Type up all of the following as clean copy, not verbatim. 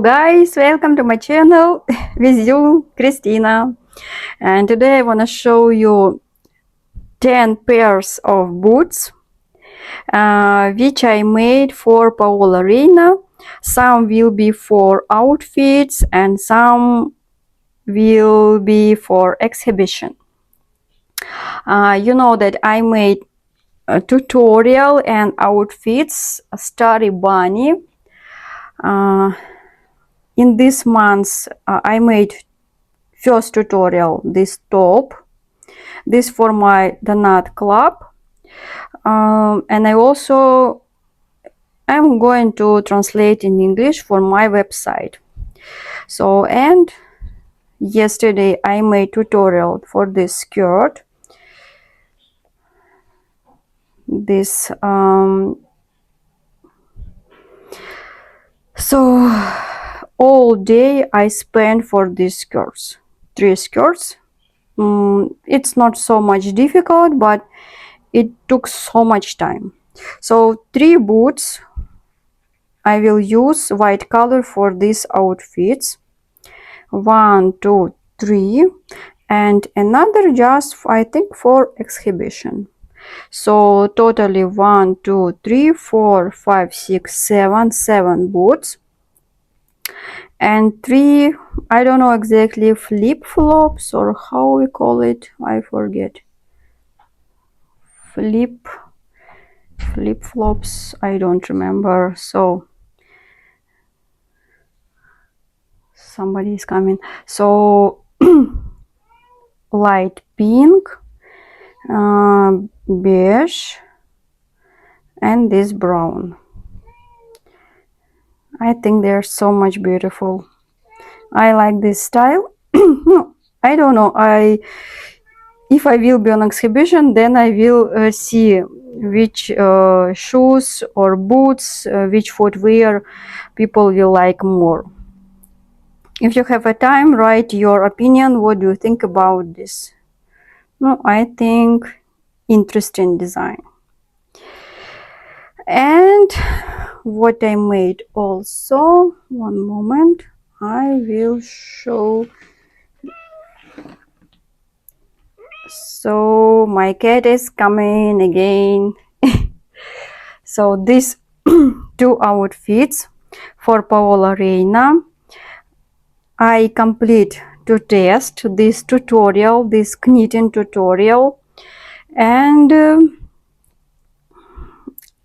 Hello guys, welcome to my channel with you, Kristina. And today I want to show you 10 pairs of boots which I made for Paola Reina. Some will be for outfits and some will be for exhibition. You know that I made a tutorial and outfits Starry Bunny. In this month I made first tutorial this top, this for my donut club, and I'm going to translate in English for my website. So, and yesterday I made tutorial for this skirt, this so all day I spent for these skirts, 3 skirts. It's not so much difficult, but it took so much time. So 3 boots I will use white color for these outfits. 1, 2, 3, and another just I think for exhibition. So totally 1, 2, 3, 4, 5, 6, 7 boots, and 3, I don't know exactly, flip-flops or how we call it, I forget. Flip-flops, I don't remember. So somebody is coming. So light pink, beige, and this brown. I think they're so much beautiful. I like this style. No, I don't know. If I will be on exhibition, then I will see which shoes or boots, which footwear people will like more. If you have a time, write your opinion. What do you think about this? No, I think interesting design. And what I made also, one moment, I will show. So my cat is coming again. So these 2 outfits for Paola Reina, I complete to test this tutorial, this knitting tutorial, and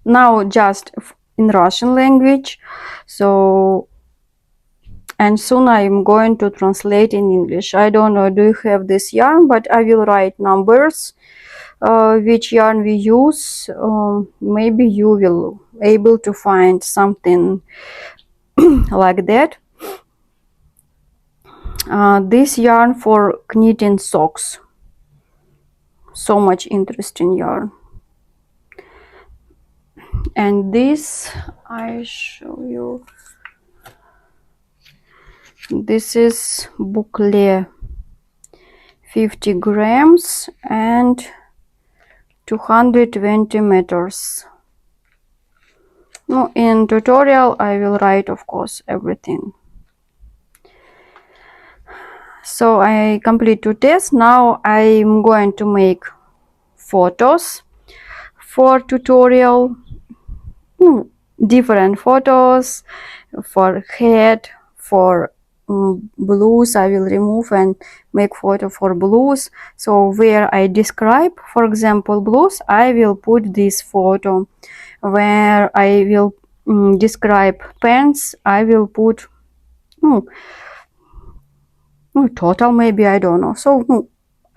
now just in Russian language. So, and soon I'm going to translate in English. I don't know, do you have this yarn, but I will write numbers which yarn we use. Maybe you will able to find something like that. This yarn for knitting socks, so much interesting yarn. And this I show you, this is boucle, 50 grams and 220 meters. No, in tutorial I will write, of course, everything. So I complete to test. Now I'm going to make photos for tutorial, different photos for head, for blues. I will remove and make photo for blues. So where I describe, for example, blues, I will put this photo. Where I will describe pants, I will put total, maybe, I don't know. So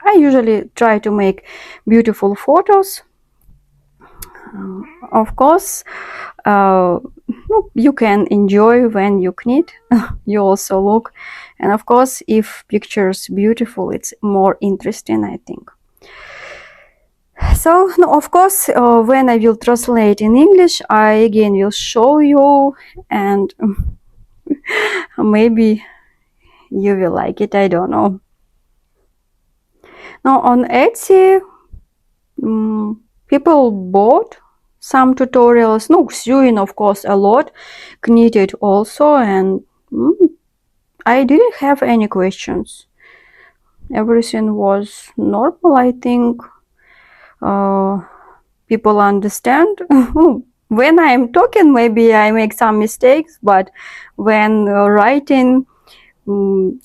I usually try to make beautiful photos. Of course, you can enjoy when you knit. You also look, and of course, if pictures beautiful, it's more interesting, I think. So no, of course, when I will translate in English, I again will show you, and maybe you will like it, I don't know. Now on Etsy, people bought some tutorials, sewing, of course, a lot, knitted also, and Mm, I didn't have any questions. Everything was normal, I think. Uh, People understand. When I'm talking, maybe I make some mistakes, but when writing,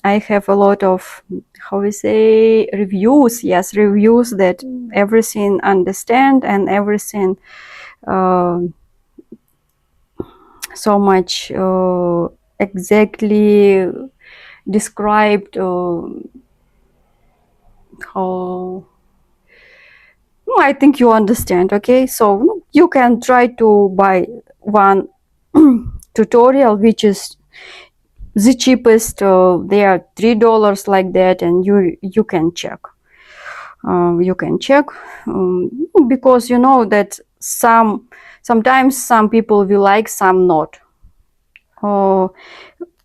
I have a lot of, how we say, reviews. Yes, reviews that everything understand and everything uh, so much exactly described. How No, I think you understand. Okay, so you can try to buy one tutorial which is the cheapest. They are $3 like that, and you can check. You can check because you know that sometimes some people will like, some not. Uh,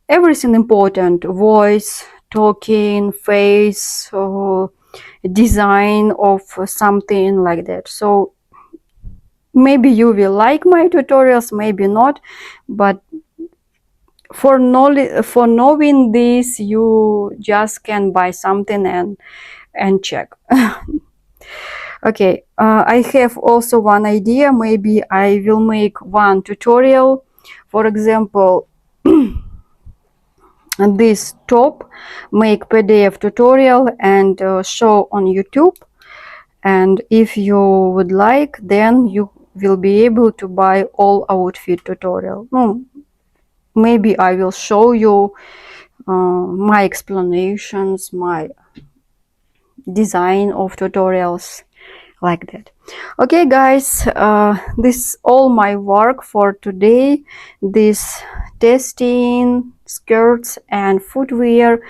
Everything important: voice, talking, face, design of something like that. So maybe you will like my tutorials, maybe not, but for knowledge, for knowing this, you just can buy something and check. Okay, I have also one idea. Maybe I will make one tutorial, for example, this top, make PDF tutorial and show on YouTube. And if you would like, then you will be able to buy all outfit tutorial. Maybe I will show you my explanations, my design of tutorials, like that. Okay, guys, this is all my work for today. This testing skirts and footwear,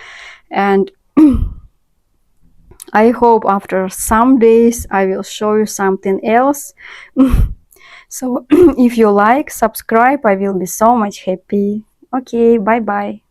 and I hope after some days I will show you something else. So if you like, subscribe, I will be so much happy. Okay, bye bye.